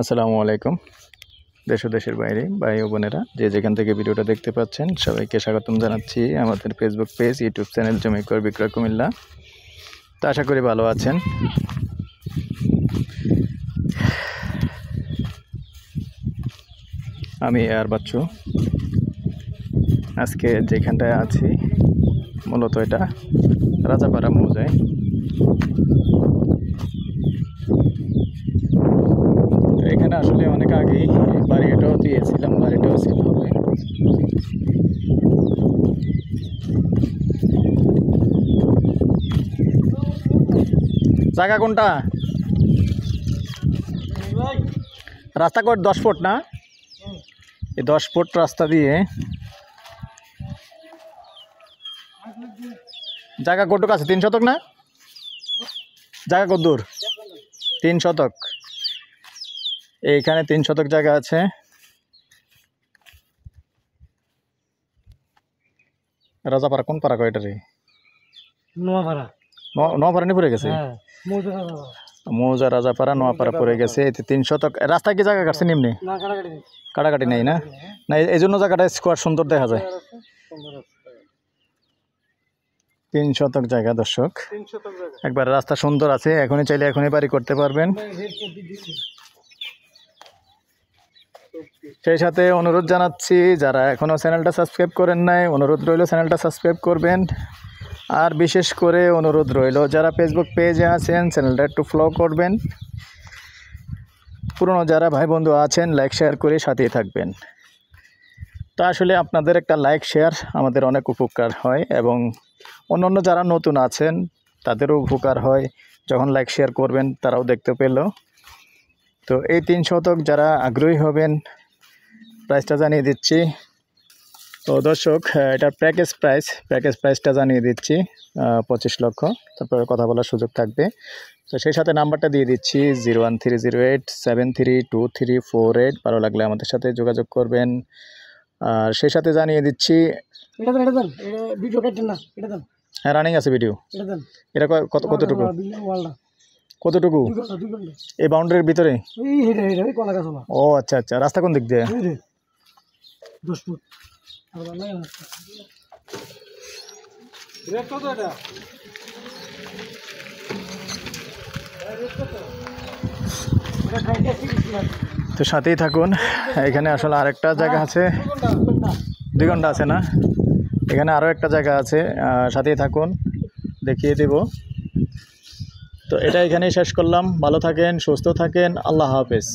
আসসালামু আলাইকুম। দেশ ও দেশের বাইরে ভাই ও বোনেরা যে যেখান থেকে ভিডিওটা দেখতে পাচ্ছেন সবাইকে স্বাগতম জানাচ্ছি আমাদের ফেসবুক পেজ, ইউটিউব চ্যানেল জমি ক্রয় বিক্রয় কুমিল্লা। তো আশা করি ভালো আছেন। আমি আর বাচ্চু আজকে যেখানটায় আছি মূলত এটা রাজাপাড়া মৌজায়। এখানে আসলে অনেক আগেই বাড়িটাও দিয়েছিলাম, বাড়িটাও ছিল হবে। জায়গা কোনটা? রাস্তা কত? 10 ফুট না? এই 10 ফুট রাস্তা দিয়ে জায়গা কতটুকু আছে? 3 শতক না? জায়গা কত দূর? 3 শতক। এইখানে 3 শতক জায়গা আছে। রাজাপাড়া কোন পাড়া কয়টা রে? নোয়াপাড়া। নোয়াপাড়া নিয়ে পড়ে গেছে। মৌজা রাজাপাড়া নোয়াপাড়া পড়ে গেছে। এতে 3 শতক রাস্তা কি জায়গা কাটছে নিম্নে? কাটাকাটি নেই না? না এই জন্য জায়গাটা স্কোয়ার সুন্দর দেখা যায়। 3 শতক জায়গা দর্শক, একবার রাস্তা সুন্দর আছে। এখনই চাইলে এখনই বাড়ি করতে পারবেন। সেই সাথে অনুরোধ জানাচ্ছি, যারা এখনও চ্যানেলটা সাবস্ক্রাইব করেন নাই, অনুরোধ রইল চ্যানেলটা সাবস্ক্রাইব করবেন। আর বিশেষ করে অনুরোধ রইল যারা ফেসবুক পেজে আছেন চ্যানেলটা একটু ফলো করবেন। পুরনো যারা ভাই বন্ধু আছেন লাইক শেয়ার করে সাথেই থাকবেন। তো আসলে আপনাদের একটা লাইক শেয়ার আমাদের অনেক উপকার হয়, এবং অন্যান্য যারা নতুন আছেন তাদেরও উপকার হয় যখন লাইক শেয়ার করবেন, তারাও দেখতে পেল। তো এই 3 শতক যারা আগ্রহী হবেন প্রাইসটা জানিয়ে দিচ্ছি। তো দর্শক এটার প্যাকেজ প্রাইসটা জানিয়ে দিচ্ছি 25 লক্ষ। তারপরে কথা বলার সুযোগ থাকবে। তো সেই সাথে নাম্বারটা দিয়ে দিচ্ছি 01308732348। ভালো লাগলে আমাদের সাথে যোগাযোগ করবেন। আর সেই সাথে জানিয়ে দিচ্ছি হ্যাঁ রানিং আছে ভিডিও। এটা কতটুকু কতটুকু এই বাউন্ডারির ভিতরে? ও আচ্ছা আচ্ছা। রাস্তা কোন দিক দিয়ে? তো সাথেই থাকুন। এখানে আসলে আরেকটা জায়গা আছে, 2 ঘন্টা আছে না? এখানে আরও একটা জায়গা আছে, সাথেই থাকুন, দেখিয়ে দেব। তো এটা এখানেই শেষ করলাম। ভালো থাকেন, সুস্থ থাকেন, আল্লাহ হাফেজ।